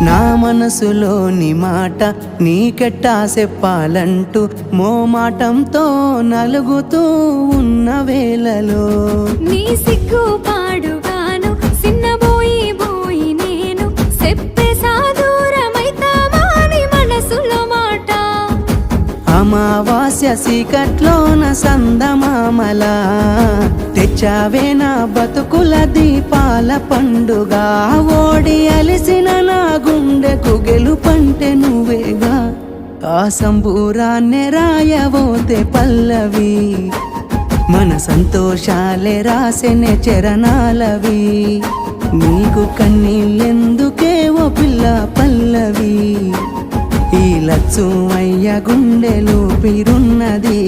నా మనసులోని మాట నీకెట్టా చెప్పాలంటూ మోమాటంతో నలుగుతూ ఉన్న వేళలో నీ సిగ్గు పాడుగాను సిన్నబోయి బోయి నేను చెప్పేసా దూరమైతామాని మనసులో మాట అమావాస్య సీకట్లోన సందమామల తెచ్చావే నా బతుకుల దీపాల పండుగ ఓడి అలిసిన నా గుండెకు గెలుపంటే నువ్వేగా ఆ సంబూరాన్నే రాయవోతే పల్లవి మన సంతోషాలే రాసెనే చరణాలవి నీకు కన్నీళ్ళెందుకే ఓ పిల్ల పల్లవి ఈ లచ్చు అయ్య గుండెలు పిరున్నది